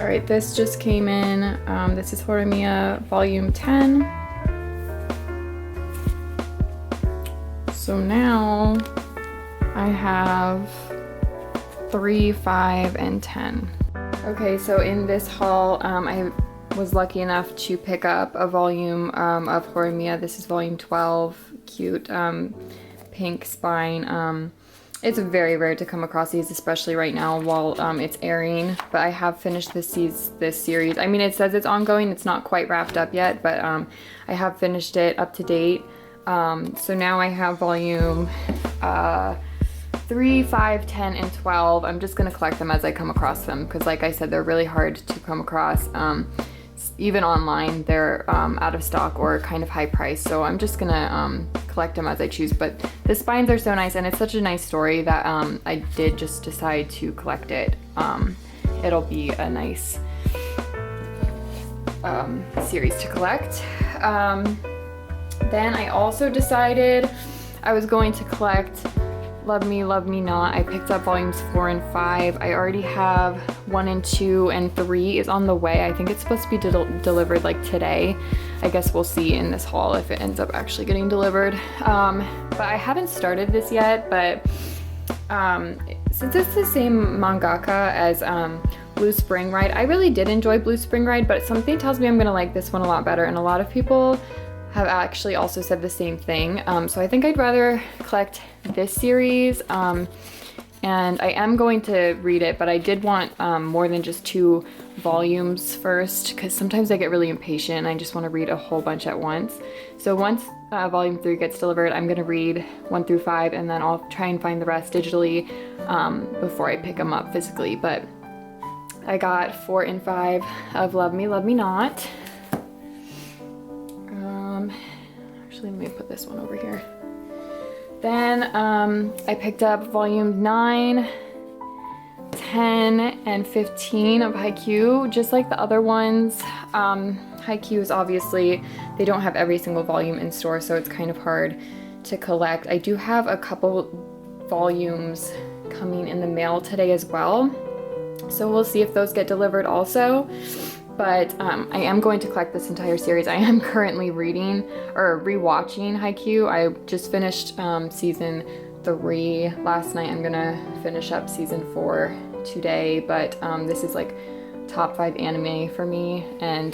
All right, this just came in. This is Horimiya volume 10. So now I have 3, 5, and 10. Okay, so in this haul, I was lucky enough to pick up a volume of Horimiya. This is volume 12, cute pink spine. It's very rare to come across these, especially right now while it's airing, but I have finished this series. I mean, it says it's ongoing, it's not quite wrapped up yet, but I have finished it up to date. So now I have volume 3, 5, 10, and 12. I'm just gonna collect them as I come across them because, like I said, they're really hard to come across. Even online, they're out of stock or kind of high price. So I'm just gonna collect them as I choose. But the spines are so nice, and it's such a nice story that I did just decide to collect it. It'll be a nice series to collect. Then I also decided I was going to collect Love Me, Love Me Not. I picked up volumes 4 and 5. I already have 1 and 2, and 3 is on the way. I think it's supposed to be delivered like today. I guess we'll see in this haul if it ends up actually getting delivered. But I haven't started this yet, but since it's the same mangaka as Blue Spring Ride, I really did enjoy Blue Spring Ride, but something tells me I'm gonna like this one a lot better, and a lot of people have actually also said the same thing. So I think I'd rather collect this series, and I am going to read it, but I did want more than just 2 volumes first, because sometimes I get really impatient and I just want to read a whole bunch at once. So once volume 3 gets delivered, I'm going to read 1 through 5, and then I'll try and find the rest digitally before I pick them up physically. But I got 4 and 5 of Love Me, Love Me Not. Actually, let me put this one over here. Then I picked up volume 9, 10, and 15 of Haikyuu, just like the other ones. Haikyuu is obviously, they don't have every single volume in store, so it's kind of hard to collect. I do have a couple volumes coming in the mail today as well, so we'll see if those get delivered also. But I am going to collect this entire series. I am currently reading or rewatching Haikyuu. I just finished season 3 last night. I'm gonna finish up season 4 today, but this is like top 5 anime for me, and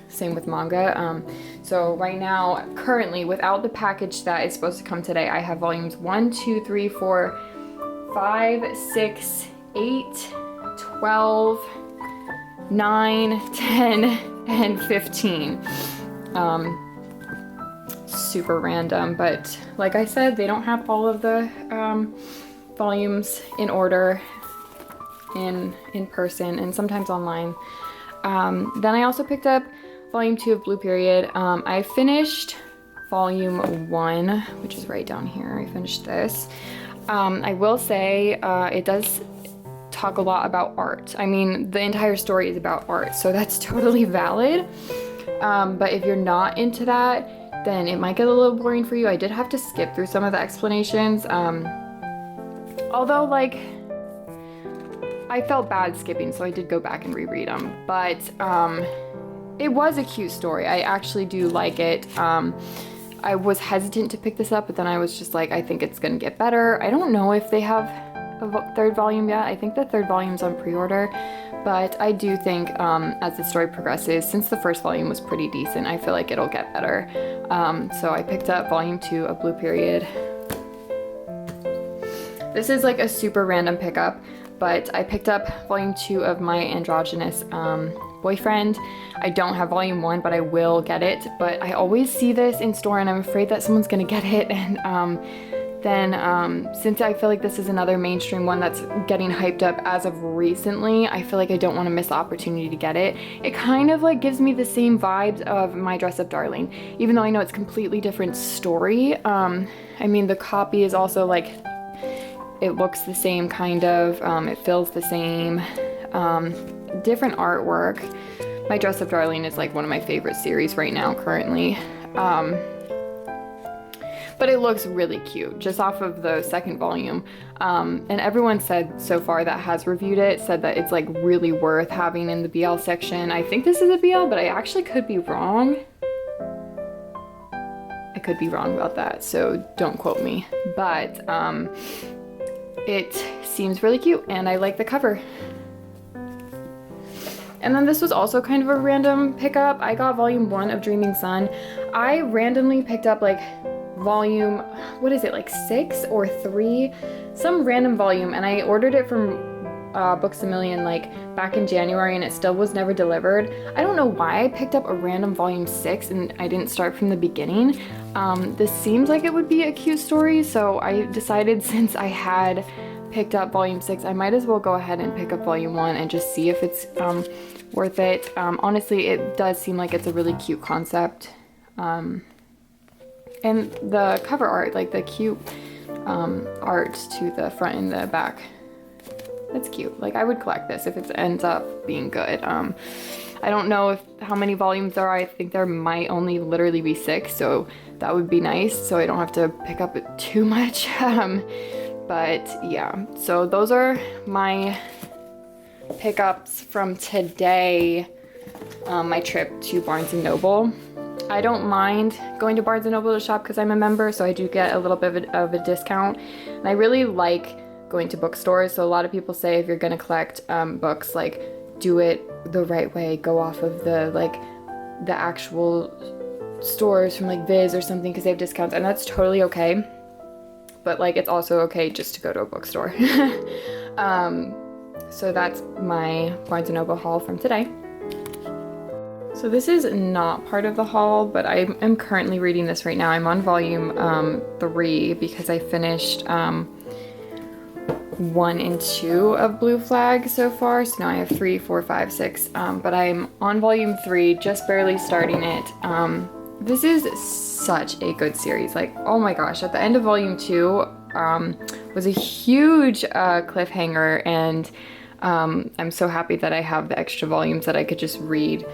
same with manga. So right now, currently, without the package that is supposed to come today, I have volumes 1, 2, 3, 4, 5, 6, 8, 12, 9, 10, and 15. Super random, but like I said, they don't have all of the volumes in order in person, and sometimes online. Then I also picked up volume 2 of Blue Period. I finished volume 1, which is right down here. I finished this. I will say it does talk a lot about art. I mean, the entire story is about art, so that's totally valid. But if you're not into that, then it might get a little boring for you. I did have to skip through some of the explanations. Although, like, I felt bad skipping, so I did go back and reread them. But it was a cute story. I actually do like it. I was hesitant to pick this up, but then I was just like, I think it's gonna get better. I don't know if they have a 3rd volume yet. I think the 3rd volume's on pre-order, but I do think as the story progresses, since the 1st volume was pretty decent, I feel like it'll get better. So I picked up volume 2 of Blue Period. This is like a super random pickup, but I picked up volume 2 of My Androgynous Boyfriend. I don't have volume 1, but I will get it. But I always see this in store, and I'm afraid that someone's gonna get it, and then since I feel like this is another mainstream one that's getting hyped up as of recently, I feel like I don't want to miss the opportunity to get it. It kind of like gives me the same vibes of My Dress Up Darling, even though I know it's a completely different story. I mean, the copy is also like, it looks the same kind of, it feels the same, different artwork. My Dress Up Darling is like one of my favorite series right now currently. but it looks really cute just off of the second volume. And everyone said so far that has reviewed it said that it's like really worth having in the BL section. I think this is a BL, but I actually could be wrong. I could be wrong about that, so don't quote me. But it seems really cute and I like the cover. And then this was also kind of a random pickup. I got volume 1 of Dreaming Sun. I randomly picked up like volume, what is it, like 6 or 3? Some random volume, and I ordered it from Books A Million like back in January and it still was never delivered. I don't know why I picked up a random volume 6 and I didn't start from the beginning. This seems like it would be a cute story, so I decided since I had picked up volume 6, I might as well go ahead and pick up volume 1 and just see if it's worth it. Honestly, it does seem like it's a really cute concept. And the cover art, like the cute art to the front and the back, that's cute. Like I would collect this if it ends up being good. I don't know how many volumes there are. I think there might only literally be 6, so that would be nice so I don't have to pick up it too much. But yeah, so those are my pickups from today, my trip to Barnes & Noble. I don't mind going to Barnes & Noble to shop because I'm a member, so I do get a little bit of a discount. And I really like going to bookstores, so a lot of people say if you're gonna collect books, like do it the right way, go off of the actual stores from like Viz or something because they have discounts, and that's totally okay. But like it's also okay just to go to a bookstore. So that's my Barnes & Noble haul from today. So this is not part of the haul, but I am currently reading this right now. I'm on volume 3 because I finished 1 and 2 of Blue Flag so far. So now I have 3, 4, 5, 6. But I'm on volume 3, just barely starting it. This is such a good series. Like, oh my gosh, at the end of volume 2 was a huge cliffhanger, and I'm so happy that I have the extra volumes that I could just read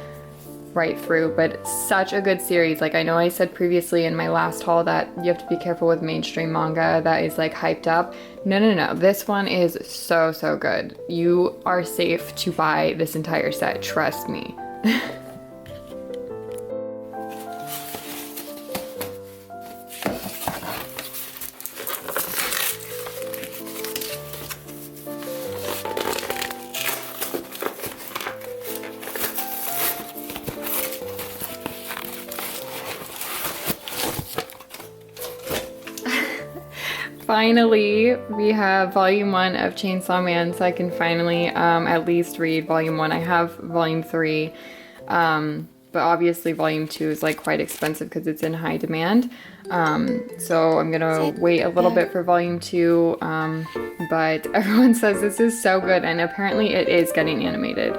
right through. But such a good series. Like I know I said previously in my last haul that you have to be careful with mainstream manga that is like hyped up. No. This one is so good. You are safe to buy this entire set, trust me. Finally, we have volume 1 of Chainsaw Man, so I can finally at least read volume 1. I have volume 3, but obviously volume 2 is like quite expensive because it's in high demand. So I'm gonna wait a little bit for volume 2, but everyone says this is so good, and apparently it is getting animated.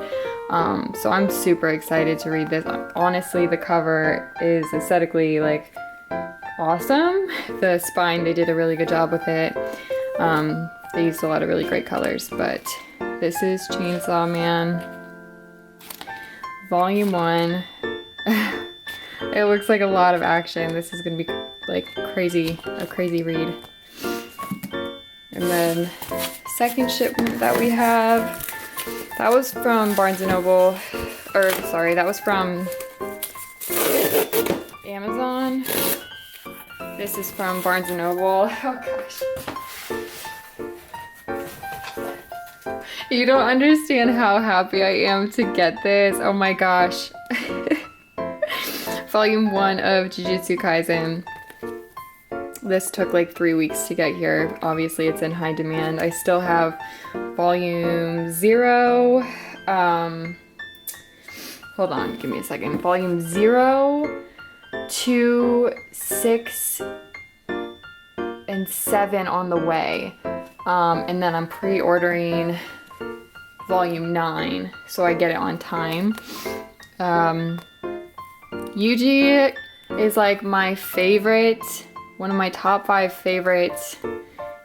So I'm super excited to read this. Honestly, the cover is aesthetically like awesome. The spine, they did a really good job with it. They used a lot of really great colors, but this is Chainsaw Man volume 1. It looks like a lot of action. This is gonna be like a crazy read. And then second shipment that we have, that was from Barnes & Noble, or sorry, that was from Amazon. This is from Barnes & Noble. Oh gosh. You don't understand how happy I am to get this. Oh my gosh. Volume 1 of Jujutsu Kaisen. This took like 3 weeks to get here. Obviously it's in high demand. I still have volume 0. Hold on, give me a second. Volume 0, 2, 6, and 7 on the way. And then I'm pre-ordering volume 9, so I get it on time. Yuji is like my favorite, one of my top 5 favorite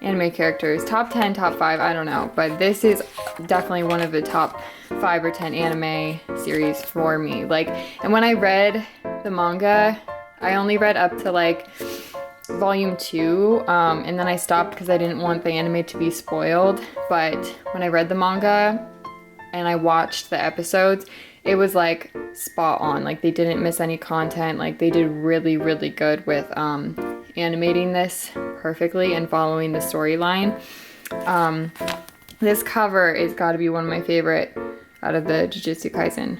anime characters. Top 10, top 5, I don't know. But this is definitely one of the top 5 or 10 anime series for me. Like, and when I read the manga, I only read up to like volume 2, and then I stopped because I didn't want the anime to be spoiled. But when I read the manga and I watched the episodes, it was like spot on. Like they didn't miss any content. Like they did really, really good with animating this perfectly and following the storyline. This cover is got to be one of my favorite out of the Jujutsu Kaisen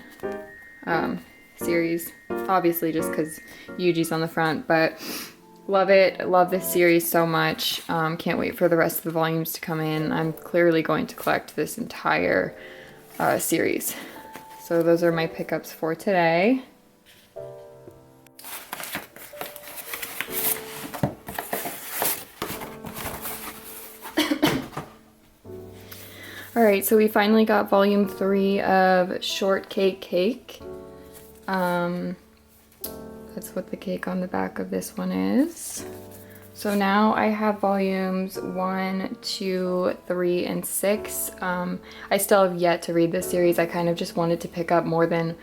series. Obviously just because Yuji's on the front, but love it. Love this series so much. Can't wait for the rest of the volumes to come in. I'm clearly going to collect this entire series. So those are my pickups for today. Alright, so we finally got volume 3 of Shortcake Cake. That's what the cake on the back of this one is. So now I have volumes 1, 2, 3, and 6. I still have yet to read this series. I kind of just wanted to pick up more than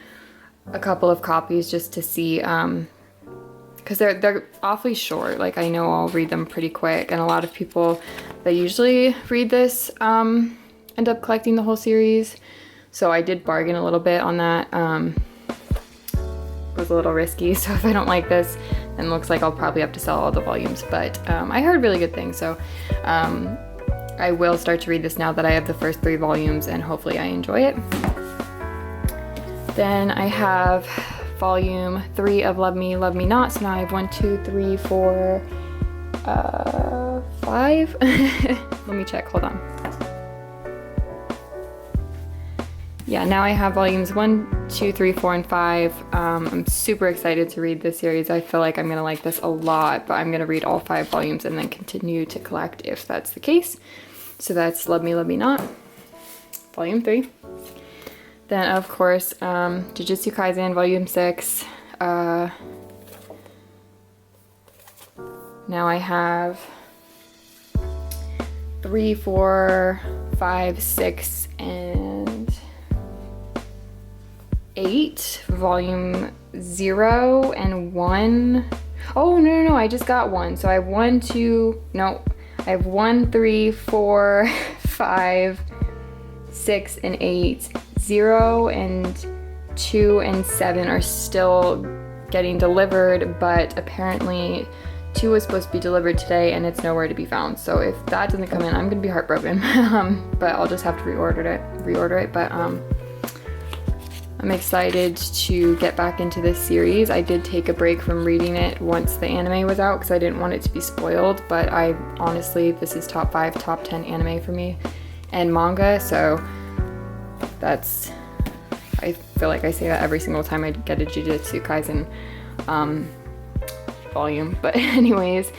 a couple of copies just to see, because they're awfully short. Like I know I'll read them pretty quick, and a lot of people that usually read this end up collecting the whole series. So I did bargain a little bit on that. It was a little risky, so if I don't like this, then it looks like I'll probably have to sell all the volumes. But I heard really good things, so I will start to read this now that I have the first 3 volumes, and hopefully I enjoy it. Then I have volume 3 of Love Me, Love Me Not. So now I have 1, 2, 3, 4, 5. Let me check, hold on. Yeah, now I have volumes 1, 2, 3, 4, and 5. I'm super excited to read this series. I feel like I'm gonna like this a lot, but I'm gonna read all 5 volumes and then continue to collect if that's the case. So that's Love Me, Love Me Not, volume 3. Then of course, Jujutsu Kaisen, volume 6. Now I have 3, 4, 5, 6, and 8, volume 0 and 1. Oh, no, I just got 1. So I have 1, 2, no, I have 1, 3, 4, 5, 6, and 8. 0 and 2 and 7 are still getting delivered, but apparently 2 was supposed to be delivered today and it's nowhere to be found. So if that doesn't come in, I'm gonna be heartbroken. But I'll just have to reorder it. But I'm excited to get back into this series. I did take a break from reading it once the anime was out because I didn't want it to be spoiled, but I honestly, this is top 5, top 10 anime for me and manga, so that's, I feel like I say that every single time I get a Jujutsu Kaisen volume. But anyways,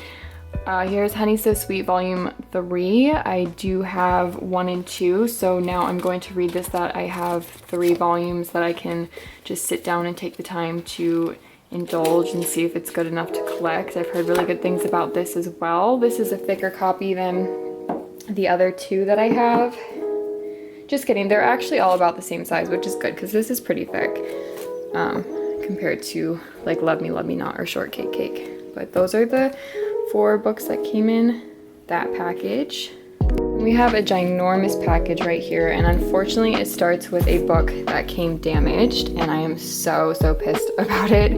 here's Honey So Sweet volume 3. I do have 1 and 2, so now I'm going to read this, that I have 3 volumes that I can just sit down and take the time to indulge and see if it's good enough to collect. I've heard really good things about this as well. This is a thicker copy than the other 2 that I have. Just kidding, they're actually all about the same size, which is good because this is pretty thick compared to like Love Me, Love Me Not or Shortcake Cake. But those are the 4 books that came in that package. We have a ginormous package right here, and unfortunately it starts with a book that came damaged, and I am so pissed about it.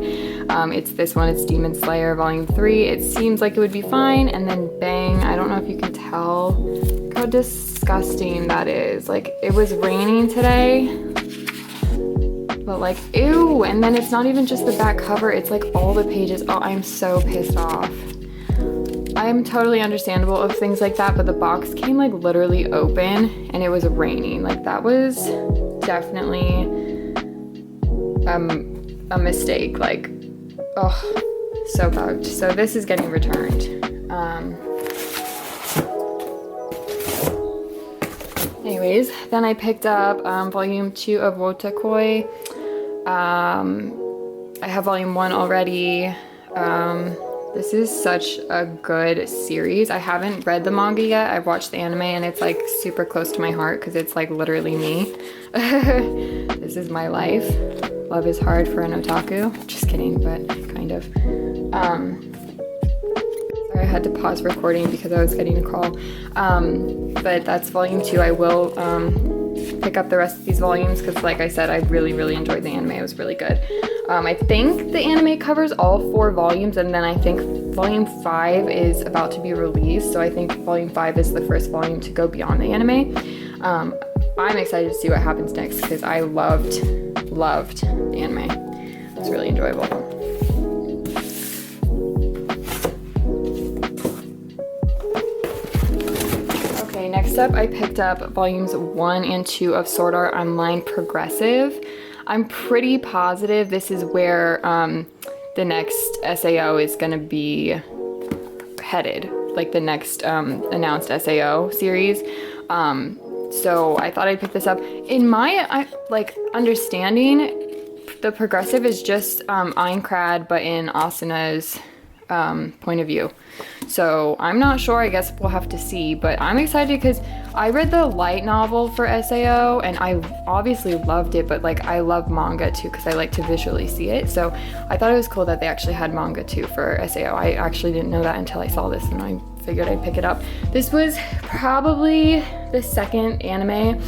It's this one, it's Demon Slayer volume 3. It seems like it would be fine, and then bang, I don't know if you can tell. Look how disgusting that is. Like, it was raining today, but like, ew, and then it's not even just the back cover, it's like all the pages. Oh, I'm so pissed off. I'm totally understandable of things like that, but the box came like literally open and it was raining. Like, that was definitely a mistake. Like, oh, so bugged. So this is getting returned. Anyways, then I picked up volume 2 of Wotakoi. I have volume 1 already. This is such a good series. I haven't read the manga yet. I've watched the anime and it's like super close to my heart because it's like literally me. This is my life. Love is hard for an otaku. Just kidding, but kind of. So had to pause recording because I was getting a call. But that's volume 2. I will pick up the rest of these volumes because, like I said, I really enjoyed the anime. It was really good. I think the anime covers all 4 volumes, and then I think volume 5 is about to be released. So I think volume 5 is the first volume to go beyond the anime. I'm excited to see what happens next because I loved the anime. It was really enjoyable. Okay, next up I picked up volumes 1 and 2 of Sword Art Online Progressive. I'm pretty positive this is where the next SAO is gonna be headed, like the next announced SAO series. So I thought I'd pick this up. In my understanding, the Progressive is just Aincrad, but in Asuna's point of view. So I'm not sure, I guess we'll have to see, but I'm excited because I read the light novel for SAO and I obviously loved it, but like I love manga too because I like to visually see it. So I thought it was cool that they actually had manga too for SAO. I actually didn't know that until I saw this and I figured I'd pick it up. This was probably the second anime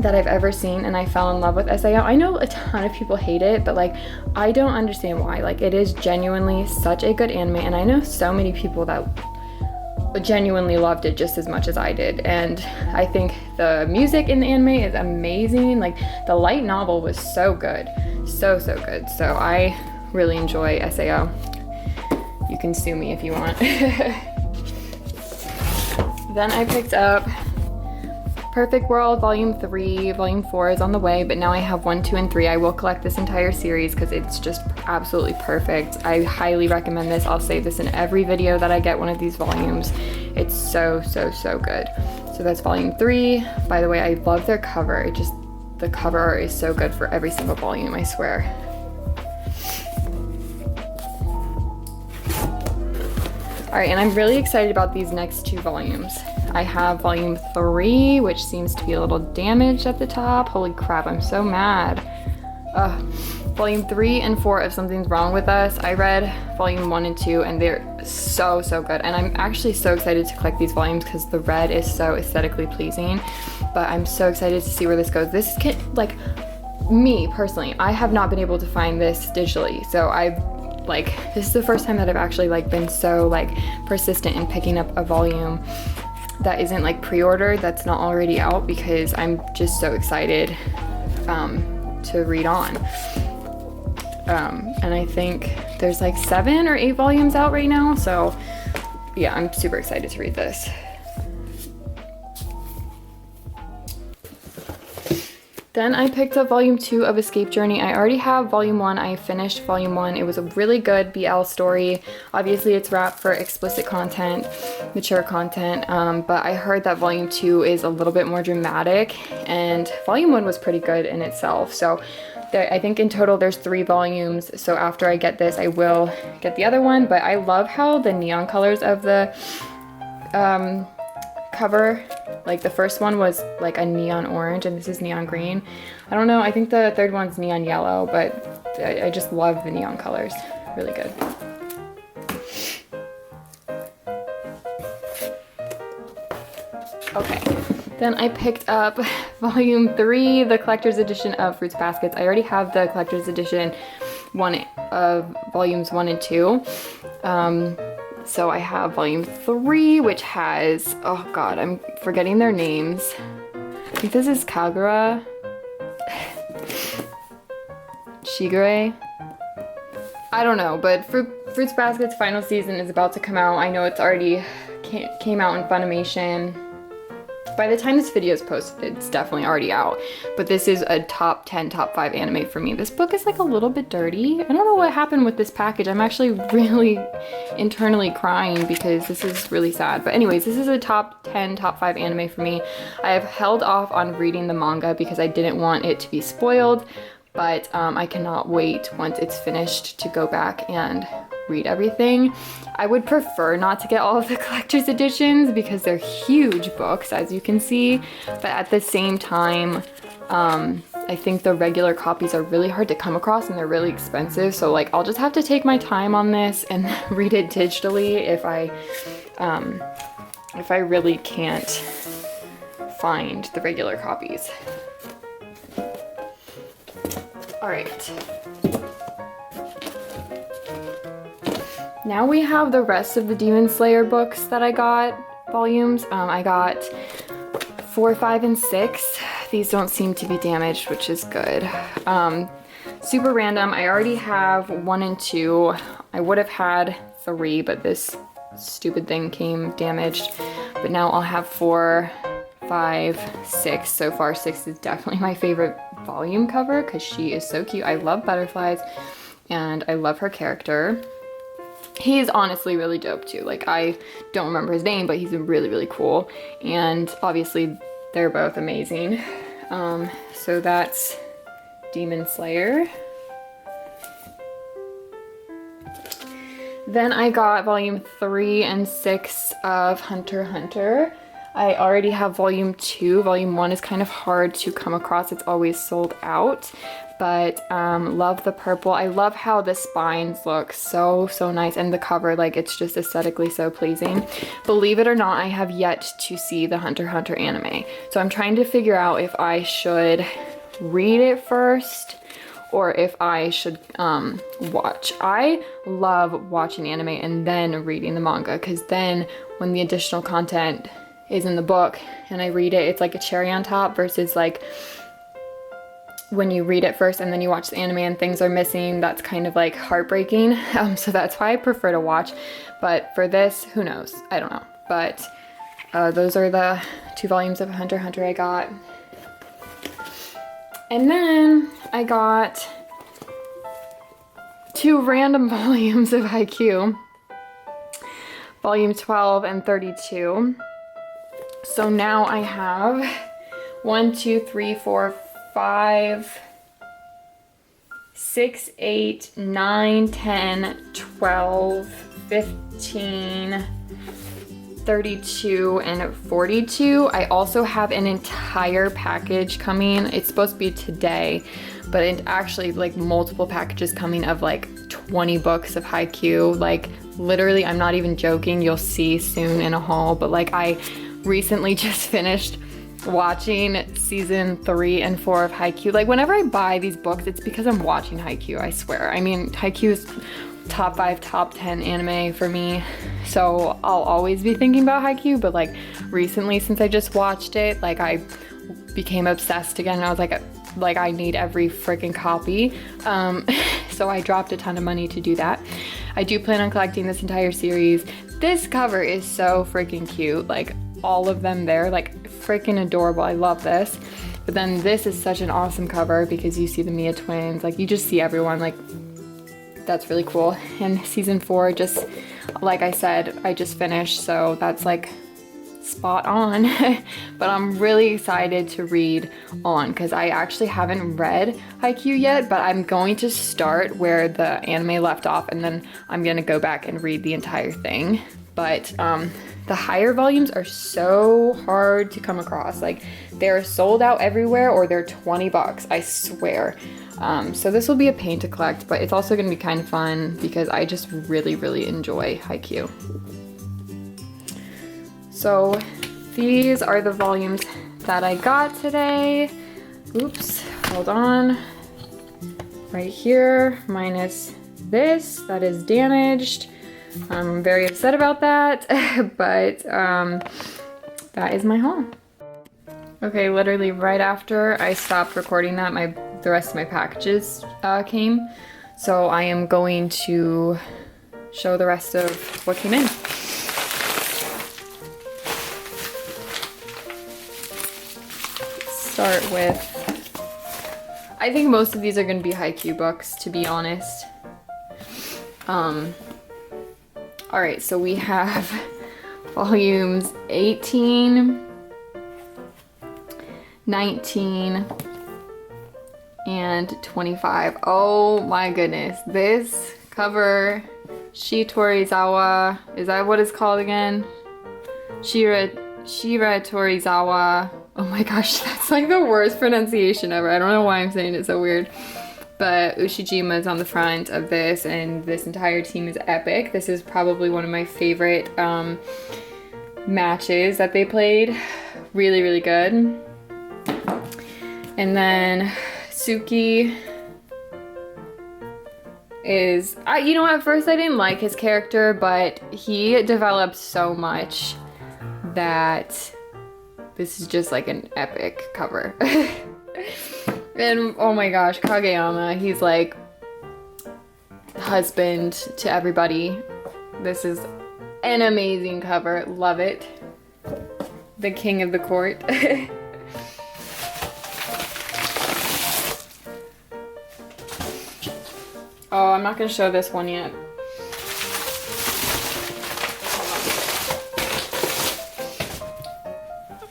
that I've ever seen and I fell in love with SAO. I know a ton of people hate it, but like I don't understand why. Like it is genuinely such a good anime and I know so many people that genuinely loved it just as much as I did. And I think the music in the anime is amazing. Like the light novel was so good. So good. So I really enjoy SAO. You can sue me if you want. Then I picked up Perfect World Volume 3. Volume 4 is on the way, but now I have 1, 2, and 3. I will collect this entire series because it's just absolutely perfect. I highly recommend this. I'll say this in every video that I get one of these volumes. It's so good. So that's Volume 3. By the way, I love their cover. The cover art is so good for every single volume, I swear. Alright, and I'm really excited about these next 2 volumes. I have volume 3, which seems to be a little damaged at the top. Holy crap, I'm so mad. Volume 3 and 4 of Something's Wrong With Us. I read volume 1 and 2 and they're so good. And I'm actually so excited to collect these volumes because the red is so aesthetically pleasing. But I'm so excited to see where this goes. This can, like, me personally, I have not been able to find this digitally. So this is the first time that I've actually been so persistent in picking up a volume that isn't pre-ordered, that's not already out, because I'm just so excited to read on. And I think there's 7 or 8 volumes out right now, so yeah, I'm super excited to read this. Then I picked up volume 2 of Escape Journey. I already have volume 1. I finished volume 1. It was a really good BL story. Obviously it's wrapped for explicit content, mature content, but I heard that volume 2 is a little bit more dramatic, and volume 1 was pretty good in itself. So I think in total there's 3 volumes, so after I get this I will get the other one. But I love how the neon colors of the cover, the first one was a neon orange and this is neon green. I don't know, I think the third one's neon yellow, but I just love the neon colors. Really good. Okay, then I picked up volume 3, the collector's edition of Fruits Baskets. I already have the collector's edition of volumes 1 and 2. So I have volume 3, which has, oh god, I'm forgetting their names. I think this is Kagura, Shigure. I don't know, but Fruits Basket's final season is about to come out. I know it's already came out in Funimation. By the time this video is posted, it's definitely already out. But this is a top 10, top 5 anime for me. This book is a little bit dirty. I don't know what happened with this package. I'm actually really internally crying because this is really sad. But anyways, this is a top 10, top 5 anime for me. I have held off on reading the manga because I didn't want it to be spoiled. But I cannot wait once it's finished to go back and read everything. I would prefer not to get all of the collector's editions because they're huge books, as you can see, but at the same time, I think the regular copies are really hard to come across and they're really expensive. So like I'll just have to take my time on this and read it digitally if I really can't find the regular copies. All right. Now we have the rest of the Demon Slayer books that I got, volumes. I got 4, 5, and 6. These don't seem to be damaged, which is good. Super random. I already have 1 and 2. I would have had 3, but this stupid thing came damaged. But now I'll have 4, 5, 6. So far, 6 is definitely my favorite volume cover because she is so cute. I love butterflies and I love her character. He's honestly really dope too. Like, I don't remember his name, but he's really, really cool. And obviously they're both amazing. So that's Demon Slayer. Then I got volume 3 and 6 of Hunter x Hunter. I already have volume 2. Volume 1 is kind of hard to come across. It's always sold out. But love the purple. I love how the spines look so nice, and the cover, like, it's just aesthetically so pleasing. Believe it or not, I have yet to see the Hunter x Hunter anime. So I'm trying to figure out if I should read it first or if I should watch. I love watching anime and then reading the manga, because then when the additional content is in the book and I read it, it's like a cherry on top, versus like when you read it first and then you watch the anime and things are missing. That's kind of like heartbreaking. So that's why I prefer to watch. But for this, who knows? I don't know. But those are the 2 volumes of Hunter x Hunter I got. And then I got 2 random volumes of Haikyuu. Volume 12 and 32. So now I have 1, 2, 3, 4, 5, 6, 8, 9, 10, 12, 15, 32, and 42. I also have an entire package coming. It's supposed to be today, but it's actually like multiple packages coming of like 20 books of Haikyuu. Like, literally, I'm not even joking. You'll see soon in a haul, but like, I recently just finished watching season 3 and 4 of Haikyuu. Like, whenever I buy these books, it's because I'm watching Haikyuu, I swear. I mean, Haikyuu is top 5, top 10 anime for me, so I'll always be thinking about Haikyuu. But like, recently, since I just watched it, like, I became obsessed again, and I was like I need every freaking copy. So I dropped a ton of money to do that. I do plan on collecting this entire series. This cover is so freaking cute. Like, all of them there, like, freaking adorable. I love this. But then this is such an awesome cover because you see the Mia twins, like, you just see everyone. Like, that's really cool. And season 4, just like I said, I just finished, so that's like spot on. But I'm really excited to read on, because I actually haven't read Haikyuu yet, but I'm going to start where the anime left off, and then I'm gonna go back and read the entire thing. But the higher volumes are so hard to come across. Like, they're sold out everywhere, or they're 20 bucks, I swear. So this will be a pain to collect, but it's also gonna be kind of fun because I just really enjoy Haikyuu. So these are the volumes that I got today. Oops, hold on. Right here, minus this, that is damaged. I'm very upset about that, but that is my haul. Okay, literally right after I stopped recording that, the rest of my packages came. So I am going to show the rest of what came in. Start with, I think most of these are going to be Haikyuu books, to be honest. Alright, so we have volumes 18, 19, and 25. Oh my goodness, this cover, Shitorizawa, is that what it's called again? Shira Torizawa. Oh my gosh, that's like the worst pronunciation ever. I don't know why I'm saying it so weird. But Ushijima is on the front of this, and this entire team is epic. This is probably one of my favorite matches that they played. Really, really good. And then Suki is, you know, at first I didn't like his character, but he developed so much that this is just like an epic cover. And oh my gosh, Kageyama, he's like husband to everybody. This is an amazing cover, love it. The king of the court. Oh, I'm not gonna show this one yet.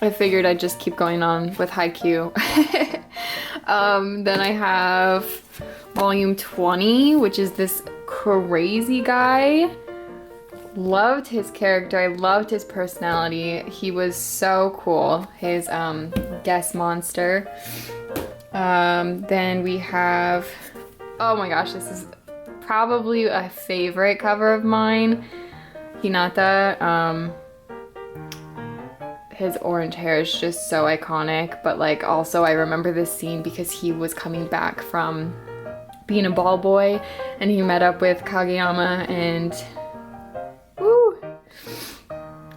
I figured I'd just keep going on with Haikyuu. Then I have volume 20, which is this crazy guy. Loved his character, I loved his personality. He was so cool. His guest monster. Then we have, oh my gosh, this is probably a favorite cover of mine. Hinata, his orange hair is just so iconic, but like also I remember this scene because he was coming back from being a ball boy and he met up with Kageyama, and woo,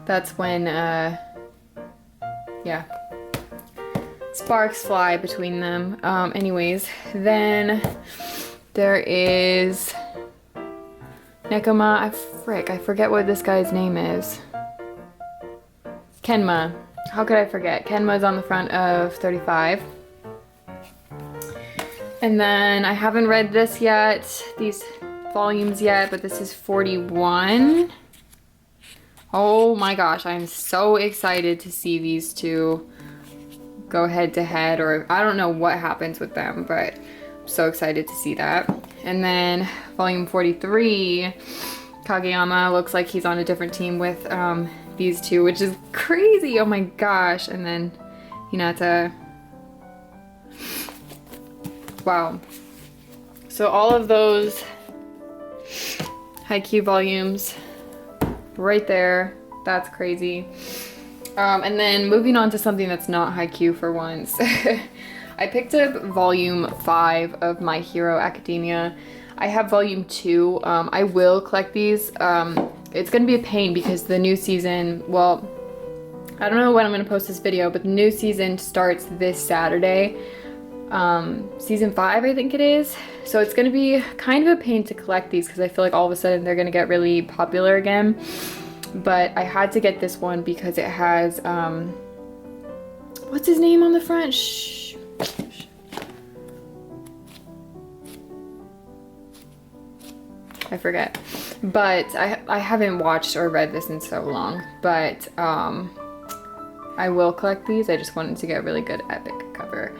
that's when yeah, sparks fly between them. Anyways, then there is Nekoma. I forget what this guy's name is. Kenma. How could I forget? Kenma's on the front of 35. And then I haven't read this yet, these volumes yet, but this is 41. Oh my gosh, I'm so excited to see these two go head to head, or I don't know what happens with them, but I'm so excited to see that. And then volume 43, Kageyama looks like he's on a different team with these two, which is crazy. Oh my gosh. And then Hinata. Wow. So all of those Haikyuu volumes right there. That's crazy. And then moving on to something that's not Haikyuu for once. I picked up volume 5 of My Hero Academia. I have volume 2. I will collect these. It's gonna be a pain because the new season, well, I don't know when I'm gonna post this video, but the new season starts this Saturday. Season 5, I think it is. So it's gonna be kind of a pain to collect these because I feel like all of a sudden they're gonna get really popular again. But I had to get this one because it has, what's his name on the front? Shh. I forget. But I haven't watched or read this in so long. But I will collect these. I just wanted to get a really good epic cover.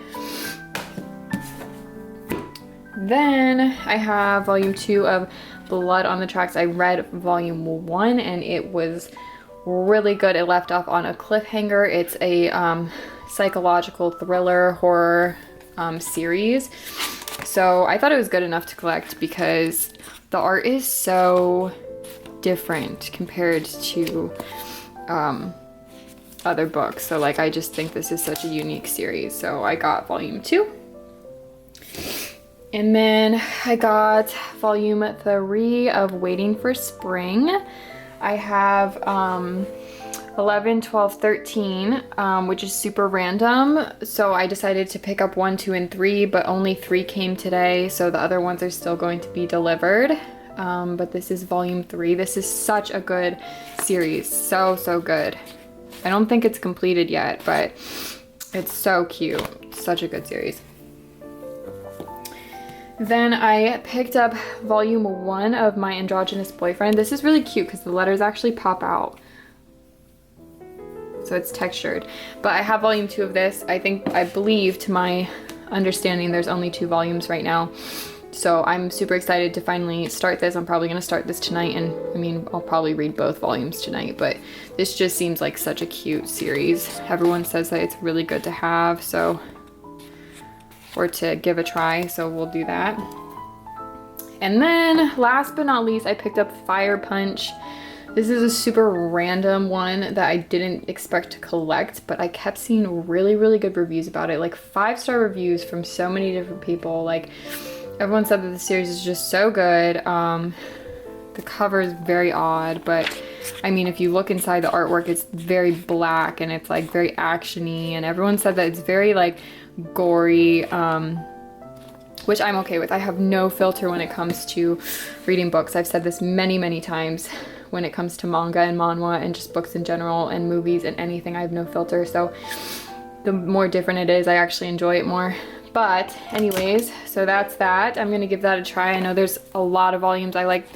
Then I have volume 2 of Blood on the Tracks. I read volume 1 and it was really good. It left off on a cliffhanger. It's a psychological thriller horror series. So I thought it was good enough to collect because the art is so different compared to other books. So like I just think this is such a unique series. So I got volume 2. And then I got volume 3 of Waiting for Spring. I have 11, 12, 13, which is super random. So I decided to pick up 1, 2, and 3, but only 3 came today. So the other ones are still going to be delivered. But this is volume 3. This is such a good series. So, so good. I don't think it's completed yet, but it's so cute. Such a good series. Then I picked up volume 1 of My Androgynous Boyfriend. This is really cute because the letters actually pop out. So it's textured. But I have volume 2 of this. I believe, to my understanding, there's only 2 volumes right now. So I'm super excited to finally start this. I'm probably gonna start this tonight, and I mean, I'll probably read both volumes tonight, but this just seems like such a cute series. Everyone says that it's really good to have, so, or to give a try, so we'll do that. And then last but not least, I picked up Fire Punch. This is a super random one that I didn't expect to collect, but I kept seeing really, really good reviews about it. Like 5-star reviews from so many different people. Like everyone said that the series is just so good. The cover is very odd, but I mean, if you look inside the artwork, it's very black and it's like very actiony, and everyone said that it's very like gory, which I'm okay with. I have no filter when it comes to reading books. I've said this many, many times. When it comes to manga and manhwa and just books in general and movies and anything, I have no filter. So the more different it is, I actually enjoy it more. But anyways, so that's that. I'm gonna give that a try. I know there's a lot of volumes I like.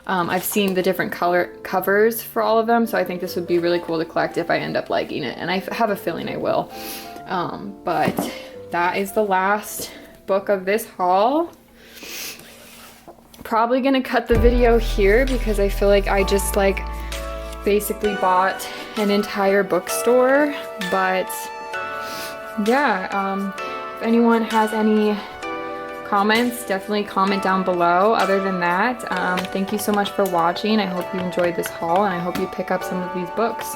I've seen the different color covers for all of them, so I think this would be really cool to collect if I end up liking it, and I have a feeling I will. But that is the last book of this haul. Probably gonna cut the video here because I feel like I just like basically bought an entire bookstore. But yeah, if anyone has any comments, definitely comment down below. Other than that, thank you so much for watching. I hope you enjoyed this haul, and I hope you pick up some of these books.